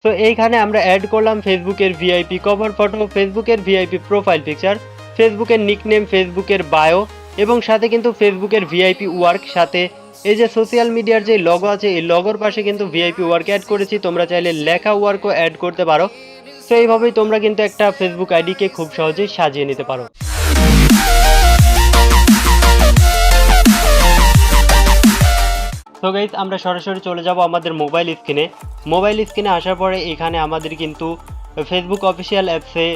তো এইখানে আমরা অ্যাড করলাম ফেসবুকের ভিআইপি কভার ফটো, ফেসবুকের ভিআইপি প্রোফাইল পিকচার, ফেসবুকের নিকনেম, ফেসবুকের বায়ো এবং সাথে কিন্তু ফেসবুকের ভিআইপি ওয়ার্ক, সাথে এই যে সোশ্যাল মিডিয়ার যে লগো আছে এই লগোর পাশে কিন্তু ভিআইপি ওয়ার্ক অ্যাড করেছি। তোমরা চাইলে লেখা ওয়ার্কও অ্যাড করতে পারো। তো এইভাবেই তোমরা কিন্তু একটা ফেসবুক আইডিকে খুব সহজেই সাজিয়ে নিতে পারো। তো গাইস, আমরা সরাসরি চলে যাব আমাদের মোবাইল স্ক্রিনে। মোবাইল স্ক্রিনে আসার পরে এখানে আমাদের কিন্তু ফেসবুক অফিসিয়াল অ্যাপসে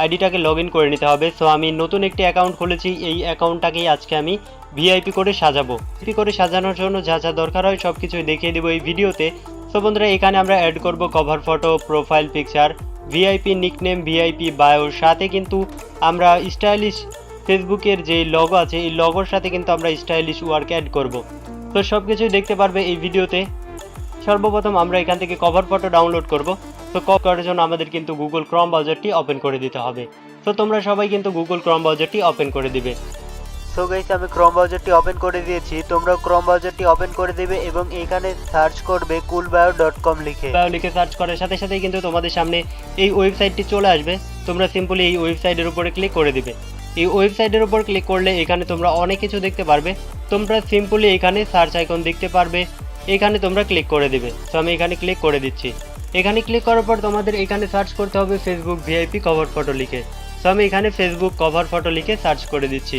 আইডিটাকে লগ ইন করে নিতে হবে। সো আমি নতুন একটি অ্যাকাউন্ট খুলেছি, এই অ্যাকাউন্টটাকেই আজকে আমি ভিআইপি করে সাজাবো। ভিআইপি করে সাজানোর জন্য যা যা দরকার হয় সব কিছুই দেখিয়ে দেবো এই ভিডিওতে। সো বন্ধুরা, এখানে আমরা অ্যাড করব cover photo, profile picture, VIP nickname, VIP bio, সাথে কিন্তু আমরা স্টাইলিশ ফেসবুকের যে লগো আছে এই লগোর সাথে কিন্তু আমরা স্টাইলিশ ওয়ার্ক অ্যাড করব। তো সব কিছুই দেখতে পারবে এই ভিডিওতে। সর্বপ্রথম আমরা এখান থেকে কভার ফটো ডাউনলোড করব। তো করার জন্য আমাদের কিন্তু গুগল ক্রোম ব্রাউজারটি ওপেন করে দিতে হবে। তো তোমরা সবাই কিন্তু গুগল ক্রোম ব্রাউজারটি ওপেন করে দিবে। সো গাইস, আমি ক্রোম ব্রাউজারটি ওপেন করে দিয়েছি, তোমরা ক্রোম ব্রাউজারটি ওপেন করে দিবে এবং এখানে সার্চ করবে coolbio.com লিখে। বায়ো লিখে সার্চ করার সাথে সাথেই কিন্তু তোমাদের সামনে এই ওয়েবসাইটটি চলে আসবে। তোমরা সিম্পলি এই ওয়েবসাইটের উপরে ক্লিক করে দিবে। এই ওয়েবসাইটের উপর ক্লিক করলে এখানে তোমরা অনেক কিছু দেখতে পারবে। তোমরা সিম্পলি এখানে সার্চ আইকন দেখতে পারবে, এখানে তোমরা ক্লিক করে দিবে। তো আমি এখানে ক্লিক করে দিচ্ছি। এখানে ক্লিক করার পর তোমাদের এখানে সার্চ করতে হবে ফেসবুক ভিআইপি কভার ফটো লিখে। তো আমি এখানে ফেসবুক কভার ফটো লিখে সার্চ করে দিচ্ছি।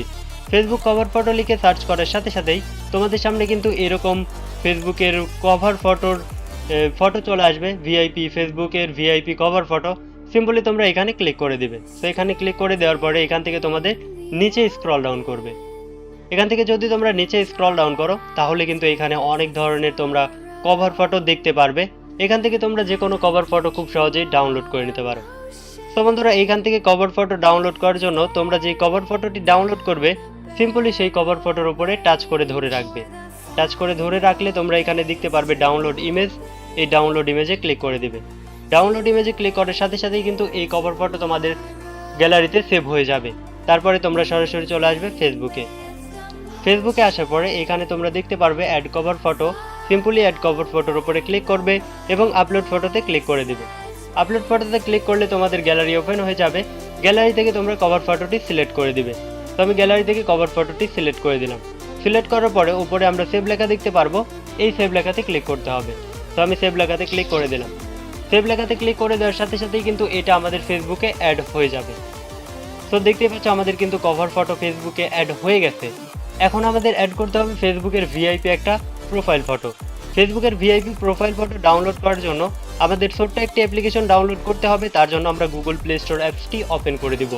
ফেসবুক কভার ফটো লিখে সার্চ করার সাথে সাথেই তোমাদের সামনে কিন্তু এরকম ফেসবুকের কভার ফটোর ফটো চলে আসবে, ভিআইপি ফেসবুকের ভিআইপি কভার ফটো। সিম্পলি তোমরা এখানে ক্লিক করে দিবে। তো এখানে ক্লিক করে দেওয়ার পরে এখান থেকে তোমাদের নিচে স্ক্রল ডাউন করবে। এখান থেকে যদি তোমরা নিচে স্ক্রল ডাউন করো তাহলে কিন্তু এখানে অনেক ধরনের তোমরা কভার ফটো দেখতে পারবে। এখান থেকে তোমরা যে কোনো কভার ফটো খুব সহজেই ডাউনলোড করে নিতে পারো। তো বন্ধুরা, এখান থেকে কভার ফটো ডাউনলোড করার জন্য তোমরা যে কভার ফটোটি ডাউনলোড করবে সিম্পলি সেই কভার ফটোর উপরে টাচ করে ধরে রাখবে। টাচ করে ধরে রাখলে তোমরা এখানে দেখতে পারবে ডাউনলোড ইমেজ। এই ডাউনলোড ইমেজে ক্লিক করে দিবে। ডাউনলোড ইমেজে ক্লিক করার সাথে সাথেই কিন্তু এই কভার ফটো তোমাদের গ্যালারিতে সেভ হয়ে যাবে। তারপরে তোমরা সরাসরি চলে আসবে ফেসবুকে। ফেসবুকে আসার পরে এখানে তোমরা দেখতে পারবে add cover photo. Simply add cover ফটোর উপরে ক্লিক করবে এবং আপলোড ফটোতে ক্লিক করে দিবে। আপলোড ফটোতে ক্লিক করলে তোমাদের গ্যালারি ওপেন হয়ে যাবে। গ্যালারি থেকে তোমরা কভার ফটোটি সিলেক্ট করে দিবে। তো আমি গ্যালারি থেকে কভার ফটোটি সিলেক্ট করে দিলাম। সিলেক্ট করার পরে উপরে আমরা সেভ লেখা দেখতে পারবো, এই সেভ লেখাতে ক্লিক করতে হবে। তো আমি সেভ লেখাতে ক্লিক করে দিলাম। সেভ লেখাতে ক্লিক করে দেওয়ার সাথে সাথেই কিন্তু এটা আমাদের ফেসবুকে অ্যাড হয়ে যাবে। তো দেখতে পাচ্ছ আমাদের কিন্তু কভার ফটো ফেসবুকে অ্যাড হয়ে গেছে। এখন আমাদের অ্যাড করতে হবে ফেসবুকের ভিআইপি একটা প্রোফাইল ফটো। ফেসবুকের ভিআইপি প্রোফাইল ফটো ডাউনলোড করার জন্য আমাদের ছোট্ট একটি অ্যাপ্লিকেশন ডাউনলোড করতে হবে। তার জন্য আমরা গুগল প্লে স্টোর অ্যাপসটি ওপেন করে দিব।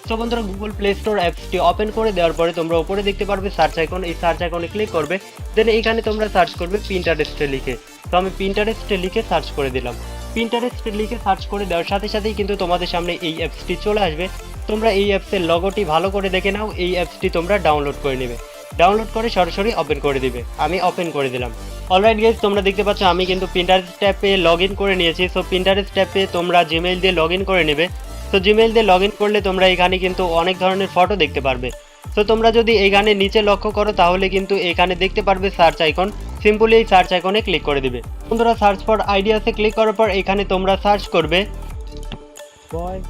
তো বন্ধুরা, গুগল প্লে স্টোর অ্যাপসটি ওপেন করে দেওয়ার পরে তোমরা উপরে দেখতে পারবে সার্চ আইকন। এই সার্চ আইকনে ক্লিক করবে, দেন এখানে তোমরা সার্চ করবে পিন্টারেস্টে লিখে। তো আমি পিন্টারেস্টে লিখে সার্চ করে দিলাম। পিন্টারেস্টে লিখে সার্চ করে দেওয়ার সাথে সাথেই কিন্তু তোমাদের সামনে এই অ্যাপসটি চলে আসবে। তোমরা এই অ্যাপসের লগোটি ভালো করে দেখে নাও। এই অ্যাপসটি তোমরা ডাউনলোড করে নেবে। ডাউনলোড করে সরাসরি ওপেন করে দিবে। আমি ওপেন করে দিলাম। অলরাইট গাইস, তোমরা দেখতে পাচ্ছ আমি কিন্তু পিন্টারেস্ট অ্যাপে লগ ইন করে নিয়েছি। সো পিন্টারেস্ট অ্যাপে তোমরা জিমেইল দিয়ে লগ ইন করে নেবে। তো জিমেইল দিয়ে লগ ইন করলে তোমরা এখানে কিন্তু অনেক ধরনের ফটো দেখতে পারবে। তো তোমরা যদি এখানে নিচে লক্ষ্য করো তাহলে কিন্তু এখানে দেখতে পারবে সার্চ আইকন। সিম্পলি এই সার্চ আইকনে ক্লিক করে দিবে। বন্ধুরা, সার্চ ফর আইডিয়াসে ক্লিক করার পর এখানে তোমরা সার্চ করবে বয়।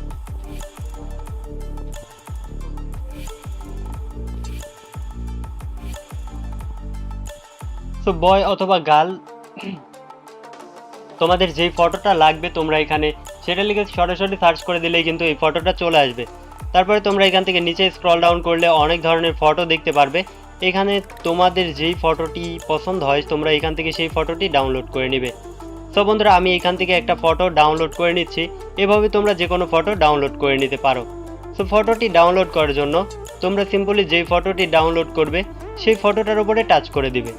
তো বয় অথবা গার্ল, তোমাদের যেই ফটোটা লাগবে তোমরা এখানে সেটা লিখে সরাসরি সার্চ করে দিলেই কিন্তু এই ফটোটা চলে আসবে। তারপরে তোমরা এখান থেকে নিচে স্ক্রল ডাউন করলে অনেক ধরনের ফটো দেখতে পারবে। এখানে তোমাদের যেই ফটোটি পছন্দ হয় তোমরা এখান থেকে সেই ফটোটি ডাউনলোড করে নেবে। তো বন্ধুরা, আমি এখান থেকে একটা ফটো ডাউনলোড করে নিচ্ছি। এভাবে তোমরা যে কোনো ফটো ডাউনলোড করে নিতে পারো। তো ফটোটি ডাউনলোড করার জন্য তোমরা সিম্পলি যেই ফটোটি ডাউনলোড করবে সেই ফটোটার উপরে টাচ করে দিবে।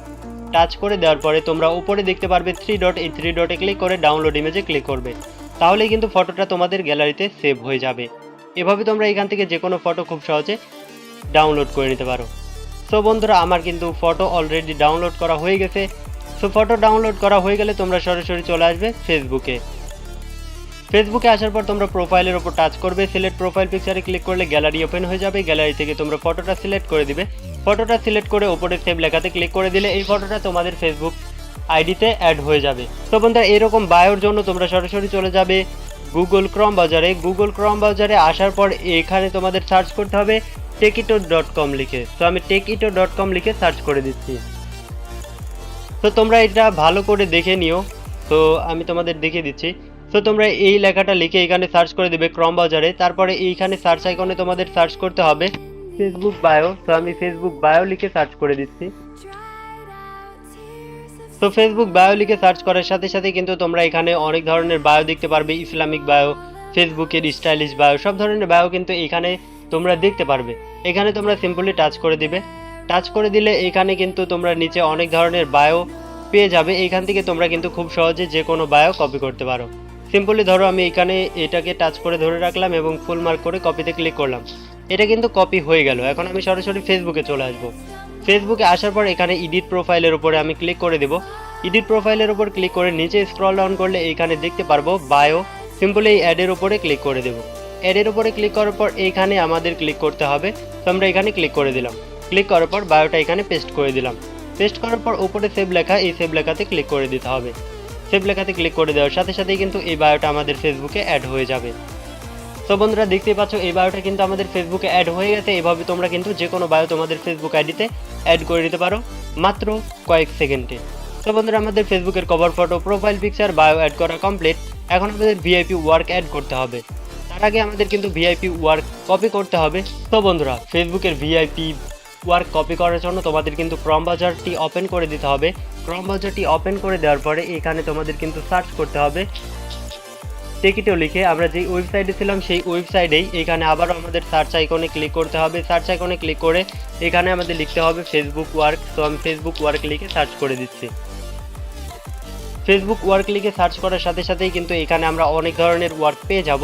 টাচ করে দেওয়ার পরে তোমরা উপরে দেখতে পারবে থ্রি ডট, এই থ্রি ডটে ক্লিক করে ডাউনলোড ইমেজে ক্লিক করবে। তাহলে কিন্তু ফটোটা তোমাদের গ্যালারিতে সেভ হয়ে যাবে। এভাবে তোমরা এখান থেকে যে কোনো ফটো খুব সহজে ডাউনলোড করে নিতে পারো। সো বন্ধুরা, আমার কিন্তু ফটো অলরেডি ডাউনলোড করা হয়ে গেছে। সো ফটো ডাউনলোড করা হয়ে গেলে তোমরা সরাসরি চলে আসবে ফেসবুকে। ফেসবুকে আসার পর তোমরা প্রোফাইলের উপর টাচ করবে। সিলেক্ট প্রোফাইল পিকচারে ক্লিক করলে গ্যালারি ওপেন হয়ে যাবে। গ্যালারি থেকে তোমরা ফটোটা সিলেক্ট করে দিবে। ফটোটা সিলেক্ট করে উপরে সেভ লেখাতে ক্লিক করে দিলে এই ফটোটা তোমাদের ফেসবুক আইডিতে অ্যাড হয়ে যাবে। তো বন্ধুরা এরকম বায়োর জন্য তোমরা সরাসরি চলে যাবে গুগল ক্রোম ব্রাউজারে। গুগল ক্রোম ব্রাউজারে আসার পর এখানে তোমাদের সার্চ করতে হবে টেকিটো.com লিখে। তো আমি টেকিটো.com লিখে সার্চ করে দিচ্ছি। তো তোমরা এটা ভালো করে দেখে নিও। তো আমি তোমাদের দেখিয়ে দিচ্ছি। তো তোমরা এই লেখাটা লিখে এখানে সার্চ করে দেবে ক্রোম ব্রাউজারে। তারপরে এইখানে সার্চ আইকনে তোমাদের সার্চ করতে হবে ফেসবুক বায়ো। তো আমি ফেসবুক বায়ো লিখে সার্চ করে দিচ্ছি। তো ফেসবুক বায়ো লিখে সার্চ করার সাথে সাথে কিন্তু তোমরা এখানে অনেক ধরনের বায়ো দেখতে পারবে। ইসলামিক বায়ো, ফেসবুকের স্টাইলিশ বায়ো, সব ধরনের বায়ো কিন্তু এখানে তোমরা দেখতে পারবে। এখানে তোমরা সিম্পলি টাচ করে দিবে। টাচ করে দিলে এখানে কিন্তু তোমরা নিচে অনেক ধরনের বায়ো পেয়ে যাবে। এখান থেকে তোমরা কিন্তু খুব সহজে যে কোনো বায়ো কপি করতে পারো। সিম্পলি ধরো আমি এখানে এটাকে টাচ করে ধরে রাখলাম এবং ফুল মার্ক করে কপিতে ক্লিক করলাম। এটা কিন্তু কপি হয়ে গেল। এখন আমি সরাসরি ফেসবুকে চলে আসবো। ফেসবুকে আসার পর এখানে এডিট প্রোফাইলের উপরে আমি ক্লিক করে দেব। এডিট প্রোফাইলের উপর ক্লিক করে নিচে স্ক্রল ডাউন করলে এখানে দেখতে পারবো বায়ো। সিম্পলি এই অ্যাডের উপরে ক্লিক করে দেব। অ্যাডের উপরে ক্লিক করার পর এইখানে আমাদের ক্লিক করতে হবে। তো আমরা এখানে ক্লিক করে দিলাম। ক্লিক করার পর বায়োটা এখানে পেস্ট করে দিলাম। পেস্ট করার পর উপরে সেভ লেখা, এই সেভ লেখাতে ক্লিক করে দিতে হবে। সেভ লেখাতে ক্লিক করে দেওয়ার সাথে সাথেই কিন্তু এই বায়োটা আমাদের ফেসবুকে অ্যাড হয়ে যাবে। তো বন্ধুরা দেখতেই পাচ্ছ এই বায়োটা কিন্তু আমাদের ফেসবুকে অ্যাড হয়ে গেছে। এভাবে তোমরা কিন্তু যে কোনো বায়ো তোমাদের ফেসবুক আইডিতে অ্যাড করে দিতে পারো মাত্র কয়েক সেকেন্ডে। তো বন্ধুরা আমাদের ফেসবুকের cover photo, profile picture, bio add করা কমপ্লিট। এখন আমাদের ভিআইপি ওয়ার্ক অ্যাড করতে হবে। তার আগে আমাদের কিন্তু ভিআইপি ওয়ার্ক কপি করতে হবে। তো বন্ধুরা ফেসবুকের ভিআইপি ওয়ার্ক কপি করার জন্য তোমাদের কিন্তু ক্রোম ব্রাউজারটি ওপেন করে দিতে হবে। ক্রোম ব্রাউজারটি ওপেন করে দেওয়ার পরে এখানে তোমাদের কিন্তু সার্চ করতে হবে টেকিটো লিখে। আমরা যে ওয়েবসাইটে ছিলাম সেই ওয়েবসাইটেই এখানে আবারও আমাদের সার্চ আইকনে ক্লিক করতে হবে। সার্চ আইকনে ক্লিক করে এখানে আমাদের লিখতে হবে ফেসবুক ওয়ার্ক। তো আমি ফেসবুক ওয়ার্ক লিখে সার্চ করে দিচ্ছি। ফেসবুক ওয়ার্ক লিখে সার্চ করার সাথে সাথেই কিন্তু এখানে আমরা অনেক ধরনের ওয়ার্ক পেয়ে যাব।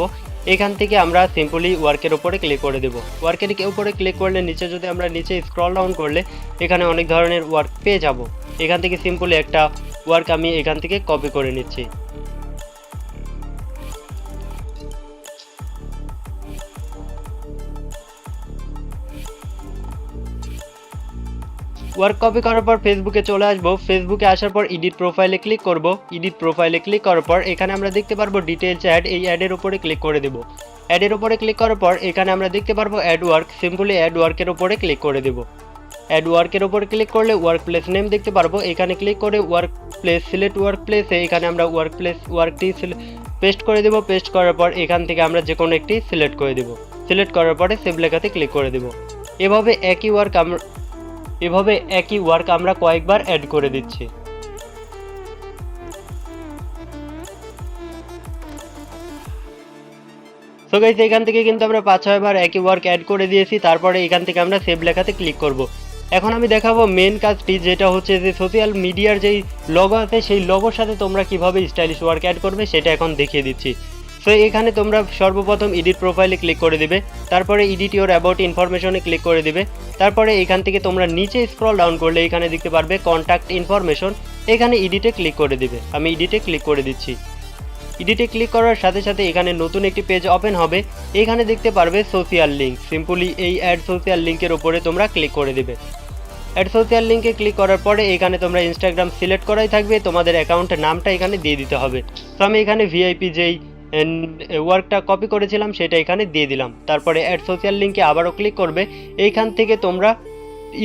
এখান থেকে আমরা সিম্পলি ওয়ার্কের উপরে ক্লিক করে দেব। ওয়ার্কের উপরে ক্লিক করলে নিচে যদি আমরা নিচে স্ক্রল ডাউন করলে এখানে অনেক ধরনের ওয়ার্ক পেয়ে যাব। এখান থেকে সিম্পলি একটা ওয়ার্ক আমি এখান থেকে কপি করে নিচ্ছি। ওয়ার্ক কপি করার পর ফেসবুকে চলে আসবো। ফেসবুকে আসার পর এডিট প্রোফাইলে ক্লিক করব। এডিট প্রোফাইলে ক্লিক করার পর এখানে আমরা দেখতে পারবো ডিটেইলস অ্যাড। এই অ্যাডের উপরে ক্লিক করে দেব। অ্যাডের উপরে ক্লিক করার পর এখানে আমরা দেখতে পারবো অ্যাড ওয়ার্ক। সিম্পলি অ্যাড ওয়ার্কের উপরে ক্লিক করে দেব। অ্যাড ওয়ার্কের উপরে ক্লিক করলে ওয়ার্ক প্লেস নেম দেখতে পারবো। এখানে ক্লিক করে ওয়ার্ক প্লেস, সিলেক্ট ওয়ার্ক প্লেসে এখানে আমরা ওয়ার্ক প্লেস ওয়ার্কটি পেস্ট করে দেব। পেস্ট করার পর এখান থেকে আমরা যে কোনো একটি সিলেক্ট করে দেব। সিলেক্ট করার পরে সেভ লেখাতে ক্লিক করে দেব। এভাবে একই ওয়ার্ক আমরা কয়েকবার অ্যাড করে দিচ্ছি। সো গাইস এখান থেকে কিন্তু আমরা 5-6 বার একই ওয়ার্ক অ্যাড করে দিয়েছি। তারপরে এখান থেকে আমরা সেভ লেখাতে ক্লিক করব। এখন আমি দেখাবো মেন কাজটি, যেটা হচ্ছে যে সোশ্যাল মিডিয়ার যেই লোগো আছে সেই লোগোর সাথে তোমরা কিভাবে স্টাইলিশ ওয়ার্ক অ্যাড করবে সেটা এখন দেখিয়ে দিচ্ছি। সো এখানে তোমরা সর্বপ্রথম এডিট প্রোফাইলে ক্লিক করে দিবে। তারপরে এডিট ইওর অ্যাবাউট ইনফরমেশনে ক্লিক করে দিবে। তারপরে এখান থেকে তোমরা নিচে স্ক্রল ডাউন করলে এখানে দেখতে পারবে কন্ট্যাক্ট ইনফরমেশন। এখানে এডিটে ক্লিক করে দিবে। আমি এডিটে ক্লিক করে দিচ্ছি। এডিটে ক্লিক করার সাথে সাথে এখানে নতুন একটি পেজ ওপেন হবে। এখানে দেখতে পারবে সোশ্যাল লিঙ্ক। সিম্পলি এই অ্যাড সোশ্যাল লিঙ্কের উপরে তোমরা ক্লিক করে দিবে। অ্যাড সোশ্যাল লিঙ্কে ক্লিক করার পরে এখানে তোমরা ইনস্টাগ্রাম সিলেক্ট করাই থাকবে। তোমাদের অ্যাকাউন্টের নামটা এখানে দিয়ে দিতে হবে। তো আমি এখানে ভিআইপি যেই ওয়ার্কটা কপি করেছিলাম সেটা এখানে দিয়ে দিলাম। তারপরে অ্যাড সোশ্যাল লিঙ্কে আবারও ক্লিক করবে। এইখান থেকে তোমরা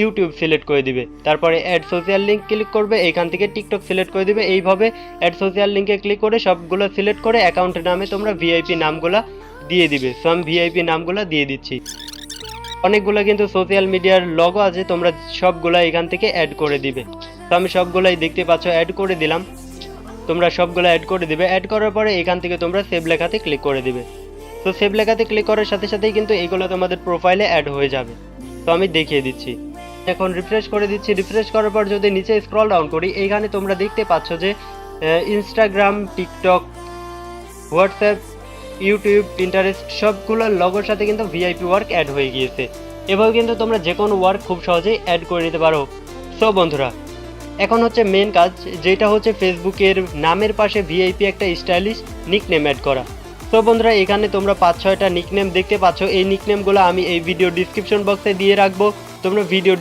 ইউটিউব সিলেক্ট করে দিবে। তারপরে অ্যাড সোশ্যাল লিঙ্ক ক্লিক করবে। এইখান থেকে টিকটক সিলেক্ট করে দিবে। এইভাবে অ্যাড সোশ্যাল লিঙ্কে ক্লিক করে সবগুলো সিলেক্ট করে অ্যাকাউন্টের নামে তোমরা ভিআইপি নামগুলা দিয়ে দিবে। সো আমি ভিআইপি নামগুলা দিয়ে দিচ্ছি। অনেকগুলো কিন্তু সোশ্যাল মিডিয়ার লোগো আছে, তোমরা সবগুলা এখান থেকে অ্যাড করে দিবে। তো আমি সবগুলাই দেখতে পাচ্ছ অ্যাড করে দিলাম। তোমরা সবগুলো অ্যাড করে দিবে। অ্যাড করার পরে এখান থেকে তোমরা সেভ লেখাতে ক্লিক করে দিবে। তো সেভ লেখাতে ক্লিক করার সাথে সাথেই কিন্তু এইগুলো তোমাদের প্রোফাইলে অ্যাড হয়ে যাবে। তো আমি দেখিয়ে দিচ্ছি। এখন রিফ্রেশ করে দিচ্ছি। রিফ্রেশ করার পর যদি নিচে স্ক্রল ডাউন করি এইখানে তোমরা দেখতে পাচ্ছ যে Instagram, TikTok, WhatsApp, YouTube, Pinterest সবগুলোর লগোর সাথে কিন্তু ভিআইপি ওয়ার্ক অ্যাড হয়ে গিয়েছে। এভাবে কিন্তু তোমরা যে কোনো ওয়ার্ক খুব সহজেই অ্যাড করে নিতে পারো। সো বন্ধুরা এখন হচ্ছে মেন কাজ, যেটা হচ্ছে ফেসবুকের নামের পাশে ভিআইপি একটা স্টাইলিশ নিকনেম অ্যাড করা। তো বন্ধুরা এখানে তোমরা 5-6টা নিকনেম দেখতে পাচ্ছ। এই নিকনেমগুলো আমি এই ভিডিও ডিসক্রিপশন বক্সে দিয়ে রাখবো। তোমরা ভিডিও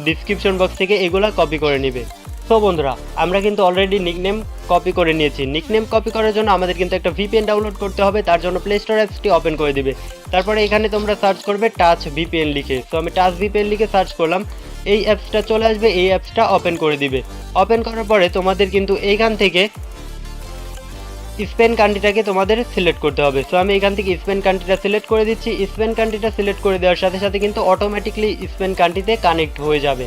ডিসক্রিপশন বক্স থেকে এগুলা কপি করে নিবে। তো বন্ধুরা, আমরা কিন্তু অলরেডি নিকনেম কপি করে নিয়েছি। নিকনেম কপি করার জন্য আমাদের কিন্তু একটা ভিপিএন ডাউনলোড করতে হবে। তার জন্য প্লে স্টোর অ্যাপসটি ওপেন করে দিবে। তারপরে এখানে তোমরা সার্চ করবে টাচ ভিপিএন লিখে। তো আমি টাচ ভিপিএন লিখে সার্চ করলাম, এই অ্যাপসটা চলে আসবে, এই অ্যাপসটা ওপেন করে দিবে। ওপেন করার পরে তোমাদের কিন্তু এইখান থেকে স্পেন কান্ট্রিটাকে তোমাদের সিলেক্ট করতে হবে। সো আমি এখান থেকে স্পেন কান্ট্রিটা সিলেক্ট করে দিচ্ছি। স্পেন কান্ট্রিটা সিলেক্ট করে দেওয়ার সাথে সাথে কিন্তু অটোমেটিকলি স্পেন কান্ট্রিতে কানেক্ট হয়ে যাবে।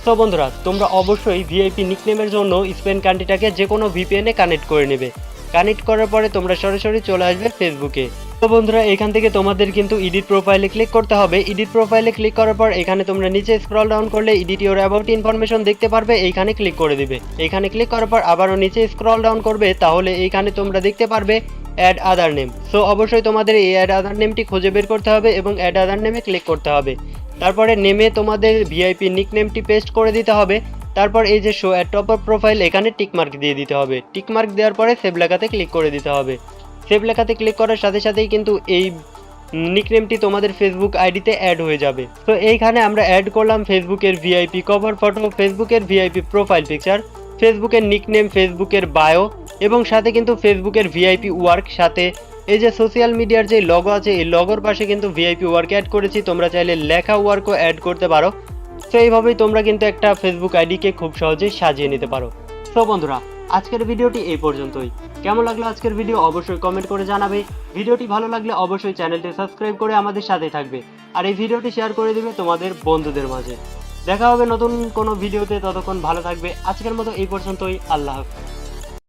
সো বন্ধুরা, তোমরা অবশ্যই ভিআইপি নিকনেমের জন্য স্পেন কান্ট্রিটাকে যে কোনো ভিপিএনে কানেক্ট করে নেবে। কানেক্ট করার পরে তোমরা সরাসরি চলে আসবে ফেসবুকে। তো বন্ধুরা, এখান থেকে তোমাদের কিন্তু এডিট প্রোফাইলে ক্লিক করতে হবে। এডিট প্রোফাইলে ক্লিক করার পর এখানে তোমরা নিচে স্ক্রল ডাউন করলে এডিট ইওর অ্যাবাউট ইনফরমেশন দেখতে পারবে, এইখানে ক্লিক করে দিবে। এইখানে ক্লিক করার পর আবারও নিচে স্ক্রল ডাউন করবে, তাহলে এইখানে তোমরা দেখতে পারবে অ্যাড আদার নেম। সো অবশ্যই তোমাদের এই অ্যাড আদার নেমটি খুঁজে বের করতে হবে এবং অ্যাড আদার নেমে ক্লিক করতে হবে। তারপরে নেমে তোমাদের ভিআইপি নিকনেমটি পেস্ট করে দিতে হবে। তারপর এই যে show at top of profile, এখানে টিকমার্ক দিয়ে দিতে হবে। টিকমার্ক দেওয়ার পরে সেভ লেখাতে ক্লিক করে দিতে হবে। সেভ লেখাতে ক্লিক করার সাথে সাথেই কিন্তু এই নিকনেমটি তোমাদের ফেসবুক আইডিতে অ্যাড হয়ে যাবে। তো এইখানে আমরা অ্যাড করলাম ফেসবুকের ভিআইপি কভার ফটো, ফেসবুকের ভিআইপি প্রোফাইল পিকচার, ফেসবুকের নিকনেম, ফেসবুকের বায়ো এবং সাথে কিন্তু ফেসবুকের ভিআইপি ওয়ার্ক, সাথে এই যে সোশ্যাল মিডিয়ার যে লগো আছে এই লগোর পাশে কিন্তু ভিআইপি ওয়ার্ক অ্যাড করেছি। তোমরা চাইলে লেখা ওয়ার্কও অ্যাড করতে পারো। তো এইভাবেই তোমরা কিন্তু একটা ফেসবুক আইডিকে খুব সহজেই সাজিয়ে নিতে পারো। তো বন্ধুরা, আজকের ভিডিওটি এই পর্যন্তই। কেমন লাগলো আজকের ভিডিও অবশ্যই কমেন্ট করে জানাবে। ভিডিওটি ভালো লাগলে অবশ্যই চ্যানেলটি সাবস্ক্রাইব করে আমাদের সাথে থাকবে আর এই ভিডিওটি শেয়ার করে দিবে তোমাদের বন্ধুদের মাঝে। দেখা হবে নতুন কোনো ভিডিওতে, ততক্ষণ ভালো থাকবে। আজকের মতো এই পর্যন্তই। আল্লাহ হাফেজ।